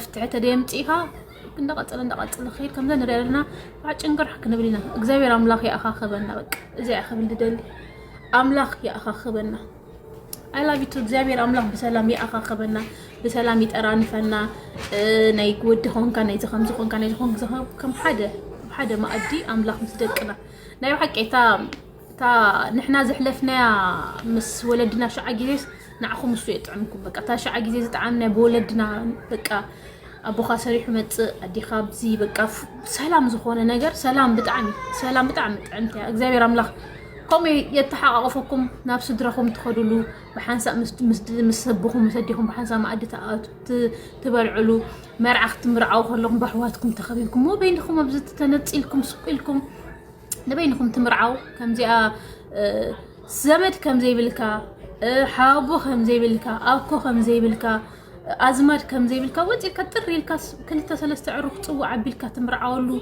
مفتح تديمتيها كنا قتل خير كم ذا نرينا بعشان قرح كنا بلينا إخزابير أملاخ يا أخا خبرنا بق زي أخا بندل أملاخ يا أخا خبرنا I love you too إخزابير أملاخ بسلام يا أخا خبرنا بسلام يتأران فنا نايك ود هون كان يزخم زخون كان يزخون زخم كم حدا ما أدي أملاخ مصدقنا نايو حكي تا نحنا زحلفنا مس ولدنا شعا جيز نعخو مسو يطعمكم بقى تا شعا جيز طعمنا بولدنا بقى أبو خاسري حمد أدي خابزي بقى سلام زخونه نجر سلام بطعمي طعمتي إخزابير أملاخ قومي يتحققوا نفس درهم تخدلوا بحنسا مسبخهم مسديهم بحنسا ما أدي تبرعلوا مرعخ تمرعوا خلهم بحواتكم تخبيكم مو بينكم مبزت تنتسيلكم سقيلكم نبينكم تمرعوا كم زي زمد كم زي بالكا حابو كم زي بالكا أبكو كم زي بالكا أزمر كم زي بالكا ودي كتري الكاس كنت سلست عروق تصوع بالكا تمرعوا له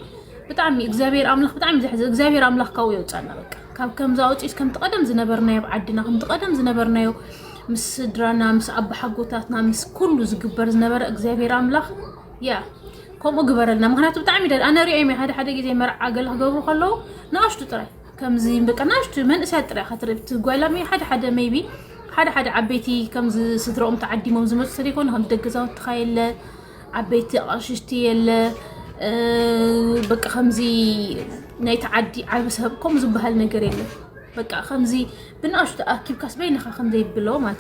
بتعمي إخزابير أملاخ بتعمي زحز إخزابير أملاخ قوي وتعنا بك كم زاوج إيش كم تقدم زنبرنا بعدنا كم تقدم زنبرنا مس درانا مس أب حقوتاتنا مس كله زجبر زنبر إخزابير أملاخ يا كم أجبر لنا مهنات بتعمي ده أنا رأيي حدا جزء مرع عقل هجوبه خلوا ناشتو ترى كم زين بك ناشتو من إسات ترى خاطر بتقول لمي حدا ميبي حدا عبيتي كم سترهم تعدي موزمات سريكون هم دقزاو تخيل عبيتي عشتي ال بقى خمزي نيتعدي عبسها كم زبها النجرين بقى خمزي بناشتو أكيد كسبين خا خمزي بلومات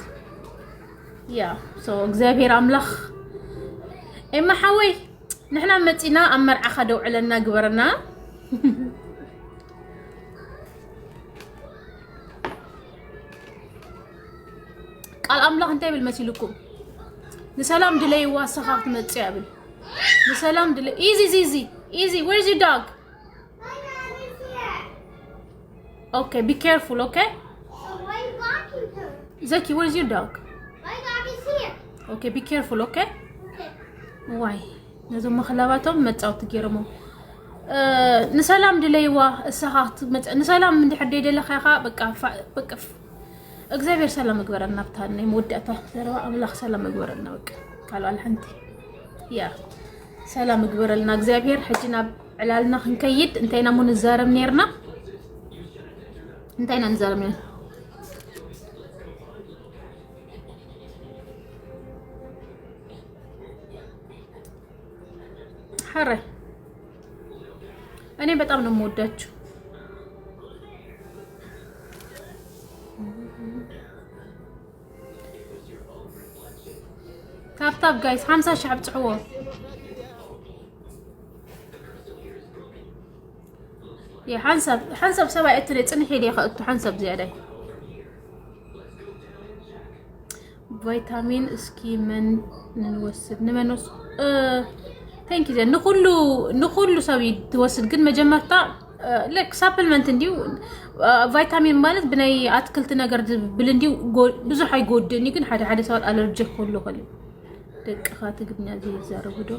يا سو إخزابير أملاخ إما حوي نحنا متينا أمر أخدوا علينا قبرنا قال أملاخ انتي بالمثيلكم نسلام دلي واسخاخت متيابل نسلام دلي easy where's your dog okay be careful okay Why are you walking to? Zaki where's your dog My dog is here. okay be careful okay Okay. why نزوم مخلباتهم متعوت تجرموا نسلام دليوا السخاخت نسلام من حديد له خيخا بقى إخزابير سلام قبرنا بتهني مودته ترى أملاخ سلام قبرنا بقى قالوا الحنتي يا سلام قبرنا إخزابير حجنا علالنا نكيد انتينا مو نزارم نيرنا انتينا نزارم نيرنا حره أنا بتأمن مودتش تاب جايز 5 شعب تعوه يا حنسب 7 اتري تنحي لي خدت حنسب زيادة فيتامين اسكي من نوسد نمنوس ثانك يو نخلو سوي توسد قد ما جمعتا لك سابلمنت نديو فيتامين مالت بني اتكلت نغر بلنديو بزو حي غودني كن حدا سوال الرجي كله خلي دق خات قبنا زي زارو دو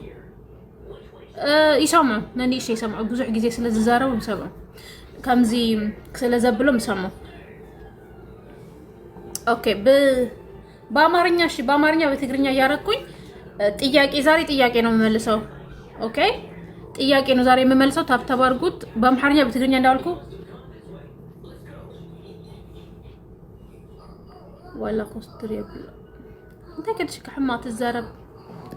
يسمعوا نني شي يسمعوا بزو غزي سلا زارو يسمعوا كمزي سلا زبلو يسمعوا اوكي በአማርኛ እሺ በአማርኛ በትግርኛ ያረኩኝ ዛሬ ጥያቄ ነው የምመልሰው ኦኬ ጥያቄ ነው ዛሬ የምመልሰው ታብታብ አድርጉት በአማርኛ በትግርኛ እንዳልኩ ولا قصتر يبلا انت كدش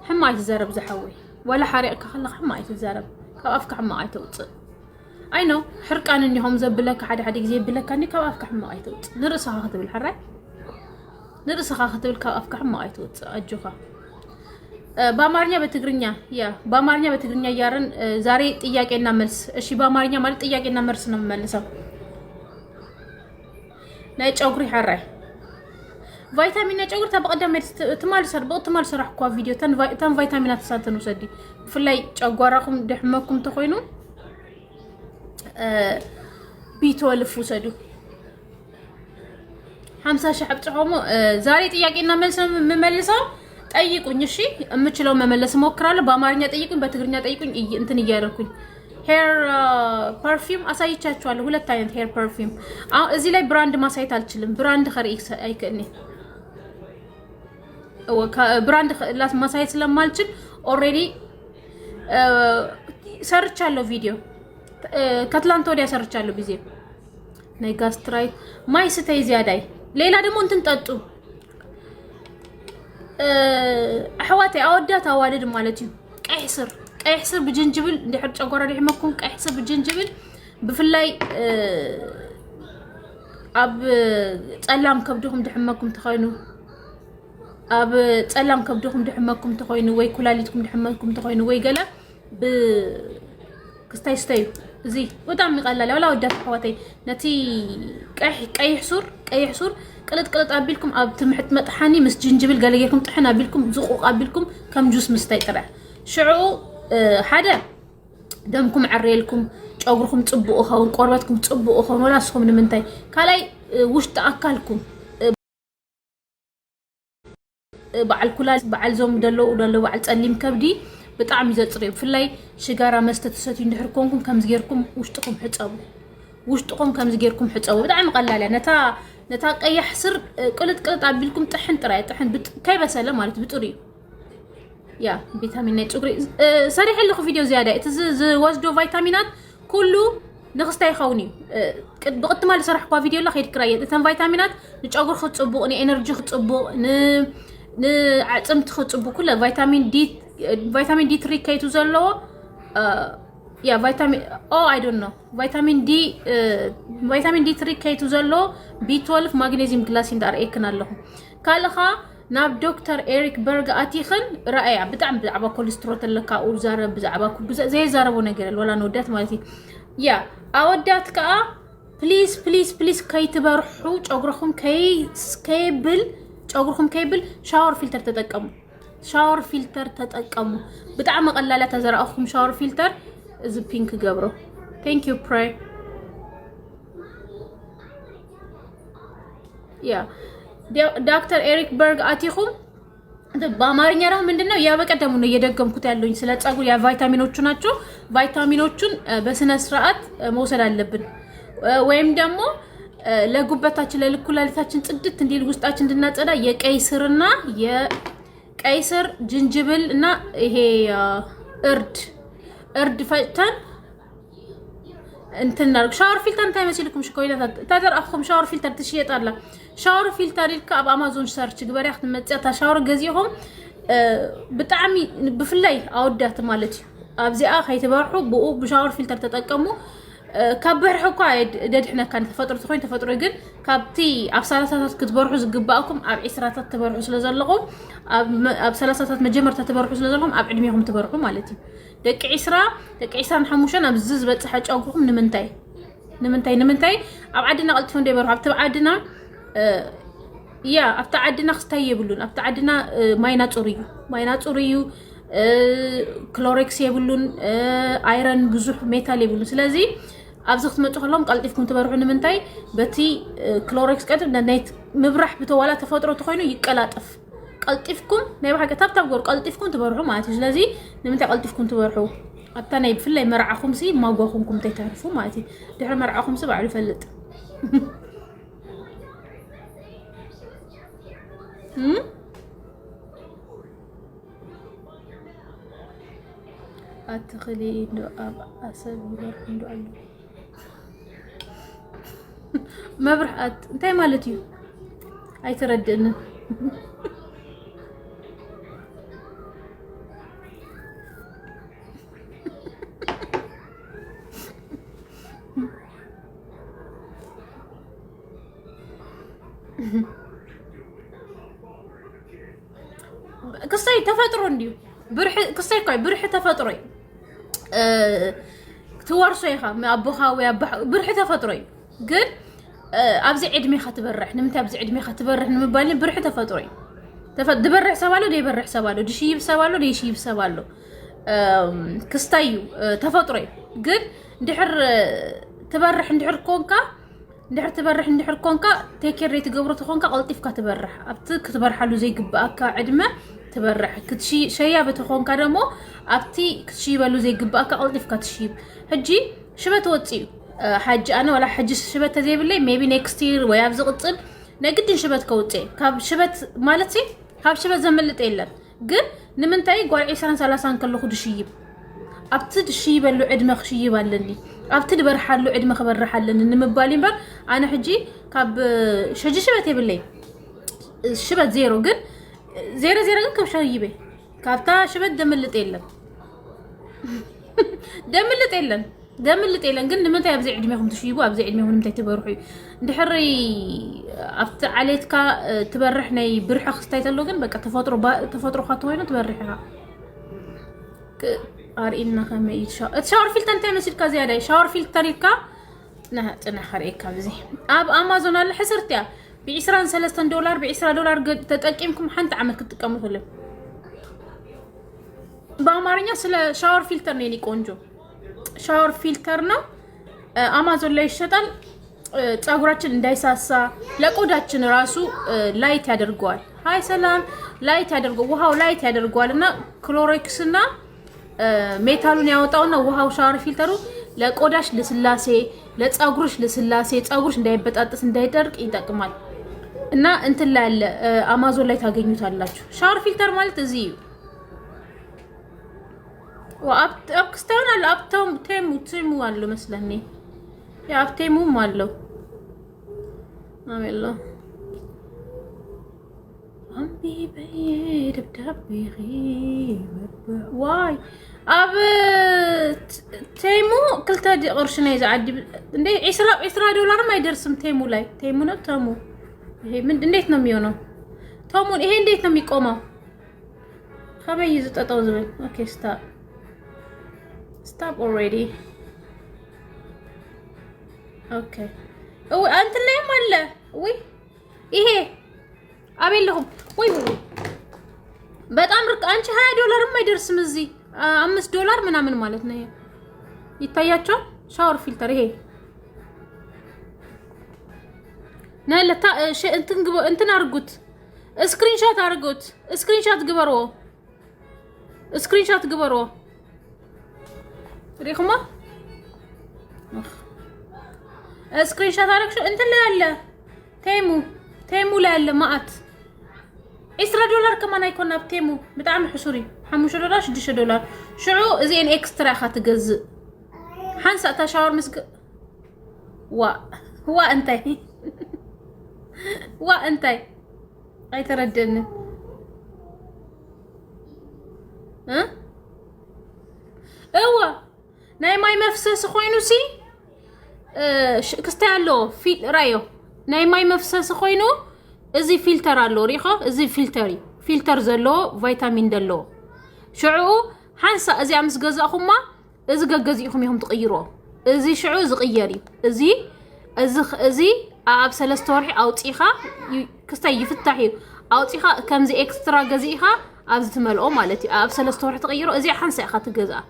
حما تزرب زحوي ولا حريقك خلق حما يتزرب كافك حما يتوط اي نو حرقان انهم زبلك حد غزي يبلك اني كافك حما يتوط نرسها خطب الحراي نرسها خطب كافك حما يتوط اجوخا በአማርኛ በትግርኛ በአማርኛ በትግርኛ ያረን ዛሬ ጥያቄና መልስ እሺ በአማርኛ ማለት ጥያቄና መልስ ነው የምመልሰው ናይ ጨጉሪ حራይ ቫይታሚን ናይ ጨጉሪ ተበቀደም ትማል ሰራህ ኳ ቪዲዮ ተን ቫይታሚናት ተሳተኑ ሰዲ ፍላይ ጨጓራኩም ደህመኩም ተኮይኑ ቢቶልፉ ሰዱ 50 ሺህ አብጽሖሙ ዛሬ ጥያቄና መልስ ነው የምመልሰው ጠይቁኝ እሺ እምችለው መመለስ ሞክራለሁ በአማርኛ ጠይቁኝ በትግርኛ ጠይቁኝ እንትን እያደረኩኝ ሄር ፐርፊውም አሳይቻችኋለሁ ሁለት አይነት ሄር ፐርፊውም እዚህ ላይ ብራንድ ማሳየት አልችልም ብራንድ خريك አይከኔ ብራንድ ማሳየት ስለማልችል ኦሬዲ ሰርቻለሁ ቪዲዮ ከትላንት ወዲያ ሰርቻለሁ ቢዜ ናይ ጋስትራይት ማይ ስተይ ዚያዳይ ሌላ ደግሞ እንትን ጠጡ አህዋቴ አወዳት አዋልድ ማለት እዩ ቀይ ስር ብጅንጅብል እንድሕር ጨጓራ ዲሕመኩም ቀይ ስር ብጅንጅብል ብፍላይ ኣብ ጸላም ከብድኩም ድሕመኩም ተኸይኑ ኣብ ጸላም ከብድኩም ድሕመኩም ተኸይኑ ወይ ኩላሊትኩም ድሕመኩም ተኸይኑ ወይ ገለ ብክስታይስተዩ እዚ በጣም ይቀላል ወላ ወዳት አህዋቴ ነቲ ቀይሕ ሱር ቅልጥ አቢልኩም ኣብ ትምሕት መጥሓኒ ምስ ጅንጅብል ገለጌርኩም ጥሕና አቢልኩም ዝቁቅ አቢልኩም ከም ጁስ ምስታይ ጥራሕ ሽዑ ሓደ ደምኩም ዓረየልኩም ጨጉርኩም ጽቡቕ ኸውን ቆርበትኩም ጽቡቕ ኸውን ወላ ስኹም ንምንታይ ካላይ ውሽጢ አካልኩም በዓል ኩላል በዓል ዞም ደሎ በዓል ጸሊም ከብዲ በጣም ይዘጽረዩ ፍላይ ሽጋራ መስተተሰት እንድሕርኩምኩም ከምዝ ጌርኩም ውሽጥኩም ከምዝ ጌርኩም ሕጸቡ በጣም ቀላል ነታ ቀያሕ ስር ቅልጥ አቢልኩም ጥሕን ጥራይ ጥሕን ከይበሰለ ማለት ብጥሪ ያ ቪታሚን ናይ ጽጉሪ ሰሪሕ ለኹ ቪዲዮ ዝያዳ እቲ ዝወስዶ ቫይታሚናት ኩሉ ንኽስታይ ይኸውን እዩ ብቕጥማል ዝሰርሕኳ ቪድዮ ላ ከይድ ክራየ እተን ቫይታሚናት ንጨጉሪ ክጽቡቕ ንኤነርጂ ክጽቡቕ ንዓጽምቲ ክጽቡቕ ኩለ ቫይታሚን ዲ3 ከይቱ ዘለዎ ያ ቫይታሚን ዲ3 ከይቱ ዘለዎ B12 ማግኔዚየም ግላሲን ዳርኤክን ኣለኹ ካልኻ ናብ ዶክተር ኤሪክ በርግ አቲኽን ረአያ በጣም ብዛዕባ ኮሌስትሮል ተለካኡ ዛረብ ብዛዕባ ኩሉ ዘይዛረቦ ነገር ወላ ነውዳት ማለት ያ አወዳት ከአ ፕሊዝ ከይትበርሑ ጨጉርኩም ከይብል ሻወር ፊልተር ተጠቀሙ በጣም ቀላላ ተዘራእኩም ሻወር ፊልተር እዚ ፒንክ ገብሮ ቴንክ ዩ ፕራይ ያ ዶክተር ኤሪክ በርግ አቲኹም በአማርኛ ነው ምንድነው ያ በቀደሙ ነው እየደገምኩት ያለውኝ ስለ ጸጉር ያ ቫይታሚኖቹ ናቸው ቫይታሚኖቹን በስነ ስርዓት መውሰድ አለብን ወይም ደግሞ ለጉበታችን ለኩላሊታችን ጽድት እንዲል ውስጣችን እንድናጸዳ የቀይስርና የቀይስር ጅንጅብል እና ይሄ እርድ ፈጭተን እንትና ሻወር ፊልተር ታይመስልኩም ሽኮይና ታደርአኹም ሻወር ፊልተር ትሽየጣላ ሻወር ፊልተር ልካ ኣብ አማዞን ሰርች ግበሪያ ክትመጽያ ታ ሻወር ገዚኦም በጣም ብፍላይ አወዳት ማለት እዩ ኣብዚኣ ከይተበርሑ ብኡ ብሻወር ፊልተር ተጠቀሙ ካብርሕኳ ደድሕነካ ተፈጥሮ ተኮይን ተፈጥሮ ግን ካብቲ ኣብ 30ታት ክትበርሑ ዝግባእኩም ኣብ 20ታት ተበርሑ ስለዘለኹም ኣብ 30ታት መጀመርታ ተበርሑ ስለዘለኹም ኣብ ዕድሜኩም ተበርሑ ማለት እዩ ደቂ 25 ኣብ ዝበጽሐ ጨጉርኩም ንምንታይ ኣብ ዓድና ቀልጥፎ እንደይበርሑ ኣብቲ ዓድና ያ ኣብቲ ዓድና ክስታይ የብሉን ኣብቲ ዓድና ማይና ጽሩ እዩ ክሎሬክስ የብሉን አይረን ብዙሕ ሜታል የብሉን ስለዚ ኣብዚ ክትመጡ ከለኩም ቀልጢፍኩም ትበርሑ ንምንታይ በቲ ክሎሬክስ ቀጥም ናይት ምብራህ ብተዋላ ተፈጥሮ ተኮይኑ ይቀላጠፍ ቀልጢፍኩም ናይ ባሕቀ ታብታብ ጎር ቀልጢፍኩም ትበርሑ ማለት እዩ ስለዚ ንምንታይ ቀልጢፍኩም ትበርሑ ኣታ ናይ ብፍላይ መርዓኹም ሲ ማጓኹምኩም ተይታርፉ ማለት እዩ ድሕሪ መርዓኹም ሲ ባዕሉ ይፈልጥ أتخلي إنه أسب يبرح إنه قال ما برحت أنت مالتيو هاي تردنا قصي تفطروا نديو برح قصي كاي برح تفطري تورثو يخا ابوها ويا برح تفطري ግን ኣብዚ ዕድሜ ከተበርሕ ንምንታይ ኣብዚ ዕድሜ ከተበርሕ ንምባል ብርሕ ተፈጥሮይ ድበርሕ ሰባሎ ደይበርሕ ሰባሎ ድሽይብ ሰባሎ ደይሽይብ ሰባሎ ክስታዩ ተፈጥሮይ ግን ድሕር ትበርሕ ድሕር ኮንካ ቴኬር ትገብሮ ተኾንካ ቀልጢፍካ ትበርሕ ኣብቲ ክትበርሓሉ ዘይግባእካ ዕድመ ትበርሕ ክትሺ ሸያ በተኾንካ ደሞ ኣብቲ ክትሽይበሉ ዘይግባእካ ቀልጢፍካ ትሽይብ ሕጂ ሽበት ወጽዩ حاج أنا ولا حاج شبت تزيب لي maybe next year ويا بزقطن نقدن شبت كوتي كاب شبت مالتي هاب شبت زملت إلا قل نمنتاي قال 20 30 كله خد شيب ابتد شيب له عدمه خشيب علني ابتد برحلو عدمه خبرحلن نمبالين بر انا حجي كاب شجي شبت يبلي شبت زيرو قل زيرو قل كم شيبه كابتا شبت دملت يلن دملت يلن قلنا متى ابزي عدميهم تشيبوا ابزي عدميهم متى تبرحوا دحري افت عليتك تبرحني برحه خستايتلو قن بقى تفطرو خاطوينه تبرحها ارينا كما شاور فلتر انت مسيت كزياده شاور فلتر يكا نحن خريكا بزي اب امازون على حسرتيا ب 23 دولار ب 10 دولار تتقيمكم حنت عمل كتقموا كله በአማርኛ ስለ ሻወር ፊልተር ነው የኔ ቆንጆ ሻወር ፊልተር ነው አማዞን ላይ ይሸጣል ጸጉራችን እንዳይሳሳ ለቆዳችን ራሱ ላይት ያደርገዋል ሃይ ሰላም ላይት ያደርገው ውሃው ላይት ያደርገዋልና ክሎሮክስና ሜታሉን ያወጣውና ውሃው ሻወር ፊልተሩ ለቆዳሽ ለስላሴ ለጸጉርሽ ለስላሴ ጸጉርሽ እንዳይበጣጥስ እንዳይደርቅ ይጠቅማል እና እንትን ላይ አለ አማዞን ላይ ታገኙታላችሁ ሻወር ፊልተር ማለት እዚህ وابكستان على ابتم تيمو قالوا مثلني يا ابتيمو مالو الله عمي بعيد بدبي غيب واي اب تيمو كلتا قرشنا يزعدي اندي 10 دولار ما يدرسم تيمو لاي تيمو ነው ተሙ ይሄ ምን እንዴት ነው የሚሆነው ተሙ ይሄ እንዴት ነው የሚቆመው ከበይ ይዘጣጣው ዘበል ኦኬ Stop already. Okay. Oh, أنت اللي ماله. وي. إيه. أبيلهم. وي. بتأمرك أنت $1 ما يدرس مزي. $5 من مالتنا هي. يتياچو شاور فلتر هي. نايل تا شيء أنت نارجوت. سكرين شوت أرجوت. سكرين شوت جبرو. سكرين شوت جبرو. ريخما سكرين شوت عليك شو انت اللي هلا تيمو لا هلا مات $10 كمان يكون بتيمو بتعمل حشوري $5 $6 شعو زين اكسترا خاتجز حنسى تشاور مسك هو انت اي ترددني ها ايوه ناي ماي مفسس خوينو سي كستالو في رايو ناي ماي مفسس خوينو ازي فلتر الو ريخو ازي فلتر زلو فيتامين دلو شعو حنسا ازي امس غزاخوما ازي غزيخوم يهم تقيرو ازي شعو زقيري ازي اب سلستوري اوطيخا كستا يفتحي اوطيخا كمزي اكسترا غزيخا ابز تملؤ مالتي اب سلستوري تقيرو ازي حنسا خا تغزا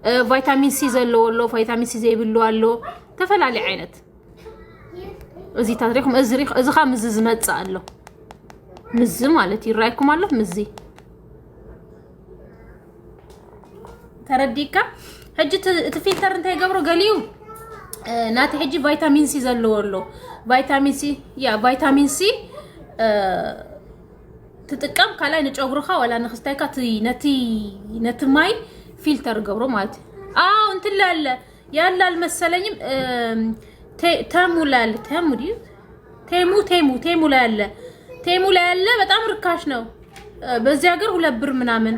فيتامين سي زلو لو فيتامين سي زي بلو الله تفلالي عينت ازي تاريخهم ازريخ ازي خامز زمصا الله مز مالتي رايكم الله مزي ترديكا حجي تفلتر انت يقبروا قاليو ناتي حجي فيتامين سي زلو الله فيتامين سي يا فيتامين سي تتقام كالاي نچوغرخا ولا نخستايكا نتي ماي فلتر قبرو مالتي انت لا يلا المسلنيم تيمو لا በጣም ርካሽ ነው በዚህ ሀገር 2 ብር ምናምን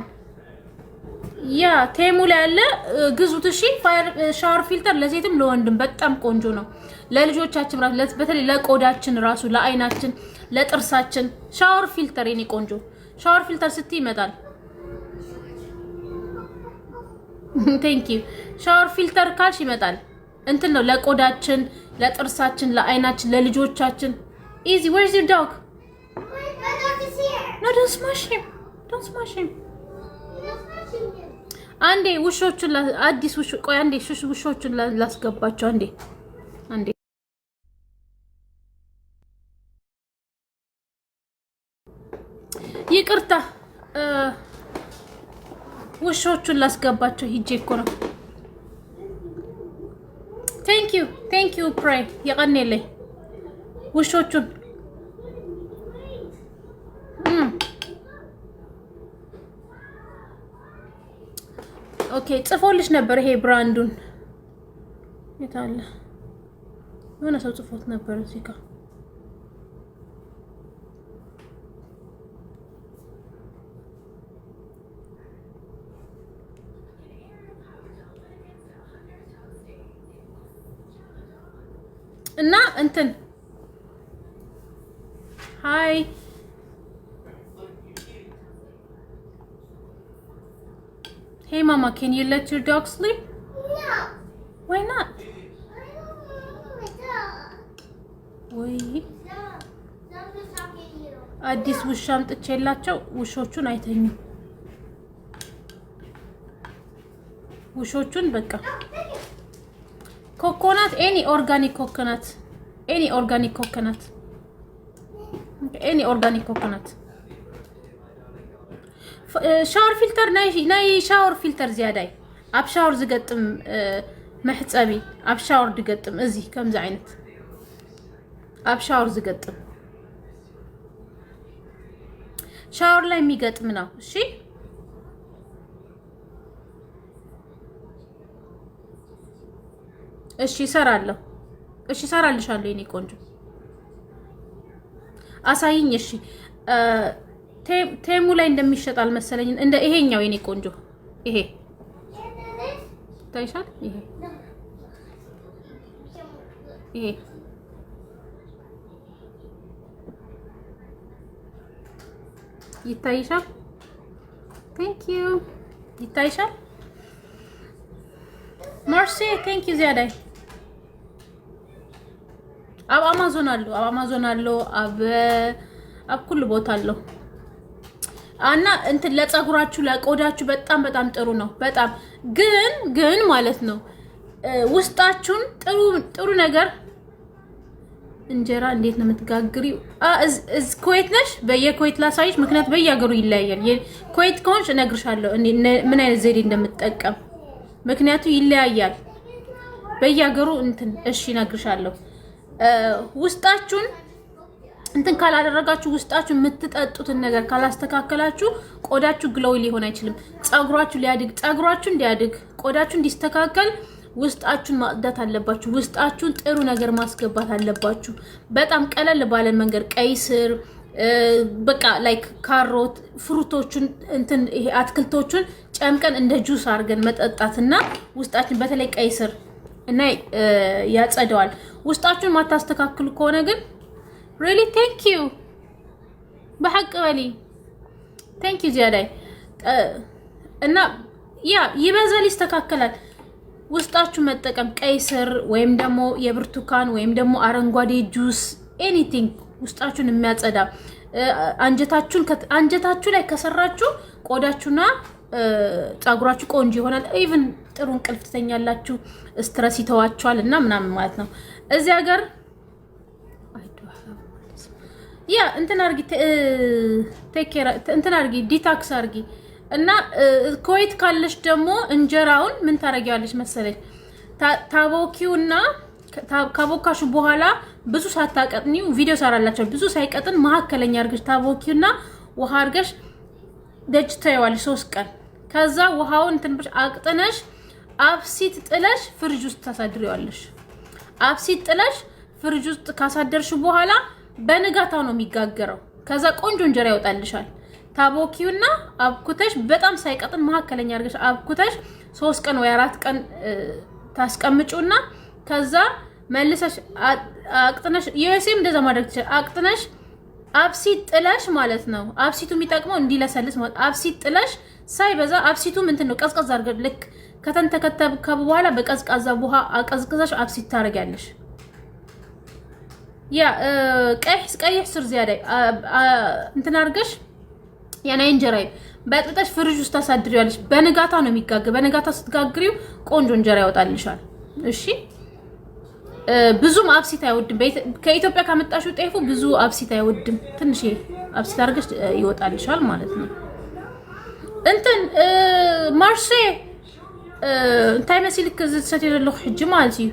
ያ ተይሙ ላይ ያለ ግዙት እሺ ሻወር ፊልተር ለሴትም ለወንድም በጣም ቆንጆ ነው ለልጆቻችን ራስ በተለይ ለቆዳችን ራሱ ለአይናችን ለጥርሳችን ሻወር ፊልተር የኔ ቆንጆ ሻወር ፊልተር ስትይ ይመጣል ቴንክ ዩ ሻወር ፊልተር ካልሽ ይመጣል እንትን ነው ለቆዳችን ለጥርሳችን ለአይናችን ለልጆቻችን easy where's your dog no don't smash him አንዴ ውሾቹን አዲስ ውሾ ቆይ አንዴ ውሾቹን ላስገባቸው አንዴ ይቅርታ ውሾቹን ላስገባቸው ሂጄ እኮ ነው thank you pray يقنيلي ውሾቹን ኦኬ ጽፎልሽ ነበር ይሄ ብራንዱን የታለ የሆነ ሰው ጽፎት ነበር እዚህ ጋር እና እንትን ሃይ Hey mama, can you let your dog sleep? No. Why not? I don't want my dog. Wait. No. Someone's talking to you. አዲስ ውሻ አምጥቼላቸው ውሾቹን አይተኙም። ውሾቹን በቃ ኮኮናት ኤኒ ኦርጋኒክ ኮኮናት ሻወር ፊልተር ናይ ሻወር ፊልተር زياده ኣብ ሻወር ዝገጥም መሕጸቢ ኣብ ሻወር ዝገጥም እዚ ከምዚ ዓይነት ኣብ ሻወር ዝገጥም ሻወር ላይ የሚገጥም ነው እሺ እሺ እሰራለሁ እሺ እሰራልሻለሁ የኔ ቆንጆ አሳይኝ እሺ ቴሙ ላይ እንደሚሸጥ አልመሰለኝ እንደ ይሄኛው የኔ ቆንጆ ይሄ ታይሻል ይሄ ይታይሻል thank you ይታይሻል ማርሲ thank you ዚያዳይ አብ አማዞን አለው አብ ኩሉ ቦታ አለው እና እንትን ለፀጉራችሁ ለቆዳችሁ በጣም ጥሩ ነው በጣም ግን ማለት ነው ውስጣችሁን ጥሩ ነገር እንጀራ እንዴት ነው የምትጋግሪው እዝ ኩዌት ነሽ በየኩዌት ላሳይሽ ምክንያት በየሀገሩ ይለያያል ኩዌት ከሆንሽ እነግርሻለሁ ምን አይነት ዘዴ እንደምትጠቀም ምክንያቱ ይለያያል በየሀገሩ እንትን እሺ እነግርሻለሁ ውስጣችሁን እንትን ካላደረጋችሁ ውስጣችሁ የምትጠጡትን ነገር ካላስተካከላችሁ ቆዳችሁ ግሎው ሊሆን አይችልም ፀጉራችሁ ሊያድግ ፀጉራችሁ እንዲያድግ ቆዳችሁ እንዲስተካከል ውስጣችሁን ማጽዳት አለባችሁ ውስጣችሁን ጥሩ ነገር ማስገባት አለባችሁ በጣም ቀለል ባለ መንገድ ቀይ ስር በቃ ላይክ ካሮት ፍሩቶችን እንትን ይሄ አትክልቶችን ጨምቀን እንደ ጁስ አድርገን መጠጣትና ውስጣችን በተለይ ቀይ ስር እና ያጸደዋል ውስጣችሁን ማታስተካክሉ ከሆነ ግን really thank you በሐቅ በሊ thank you ዚያዳይ እና ይበዛል ይስተካከላል ውስጣችሁ መጠቀም ቀይ ስር ወይም ደግሞ የብርቱካን ወይም ደግሞ አረንጓዴ ጁስ anything ውስጣችሁን የሚያጸዳ አንጀታችሁ ላይ ከሰራችሁ ቆዳችሁና ፀጉራችሁ ቆንጆ ይሆናል even ጥሩ እንቅልፍ ትተኛላችሁ ስትረስ ይተዋችኋል እና ምናምን ማለት ነው እዚህ ሀገር እንትን አርጊ ቴክ ኬር እንትን አርጊ ዲታክስ አርጊ እና ኩዌት ካለሽ ደግሞ እንጀራውን ምን ታረጊያለሽ መሰለሽ ታቦኪውና ካቦካሹ በኋላ ብዙ ሳታቀጥኒው ቪዲዮ ሰራላችሁ ብዙ ሳይቀጥን መሐከለኛ አርገሽ ታቦኪውና ውሃ አርገሽ ደጅ ታይዋለሽ 3 ቀን ከዛ ውሃውን እንትን ብቻ አቅጥነሽ አብሲት ጥለሽ ፍሪጅ ውስጥ ታሳድሪዋለሽ አብሲት ጥለሽ ፍሪጅ ውስጥ ካሳደርሽ በኋላ በንጋታው ነው የሚጋገረው ከዛ ቆንጆ እንጀራ ይወጣልሻል ታቦኪውና አብኩተሽ በጣም ሳይቀጥን መሐከለኛ አርገሽ አብኩተሽ 3 ቀን ወይ 4 ቀን ታስቀምጪውና ከዛ መልሰሽ አቅጥነሽ ዩኤስኤም እንደዛ ማድረግ ትችል አቅጥነሽ አብሲት ጥለሽ ማለት ነው አብሲቱ የሚጠቅመው እንዲለሰልስ ማለት አብሲት ጥለሽ ሳይበዛ አብሲቱም እንትን ነው ቀዝቀዝ አርገሽ ልክ ከተንተከተብከ በኋላ በቀዝቃዛ ውሃ አቀዝቅዘሽ አብሲት ታረጋለሽ ቀይ ስር ዚያዳይ እንትን አርገሽ ያና እንጀራይ በጥጥሽ ፍሪጅ ውስጥ ታሳድሪያለሽ በነጋታ ነው የሚጋገር በነጋታ ስትጋግሪው ቆንጆ እንጀራ ያወጣልሻል እሺ ብዙም አብሲት አይወድም ከኢትዮጵያ ካመጣሽው ጤፉ ብዙ አብሲት አይወድም ትንሽ አብሲት አርገሽ ይወጣልሻል ማለት ነው እንትን ማርሴ እንታይ መስልክ ዝሰት የለለሁ ሕጅ ማለት እዩ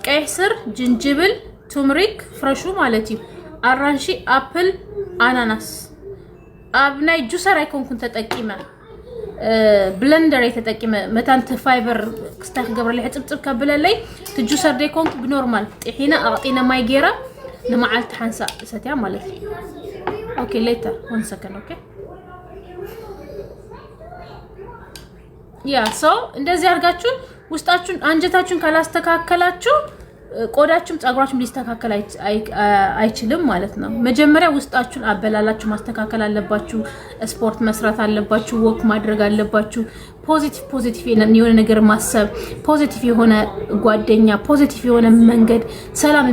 ቀይ ስር ጅንጅብል ቱምሪክ ፍረሹ ማለት እዩ አራንሺ አፕል አናናስ አብናይ ጁሰር አይኮንኩን ተጠቂመ بلندر يتጠቀመ መታንተ ፋይበር ክስታክ ገብረለ ሕጽብጽብ ከብለለይ ትጁሰር ዴኮንክ بنورمال ጥሒና አቅጢና ማይ ጌራ ለማዓልት ሓንሳ ሰትያ ማለት ኦኬ ሌተር 1 ሰከንድ ኦኬ ያ ሶ እንደዚህ አርጋችሁ ውስጣችሁን አንጀታችሁን ካላስተካከላችሁ ቆዳችሁም ጸጉራችሁም ሊስተካከል አይችልም ማለት ነው መጀመሪያ ውስጣችሁን አበላላችሁ ማስተካከል አለባችሁ ስፖርት መስራት አለባችሁ ወክ ማድረግ አለባችሁ ፖዚቲቭ የሆነ ነገር ማሰብ ፖዚቲቭ የሆነ ጓደኛ ፖዚቲቭ የሆነ መንገድ ሰላም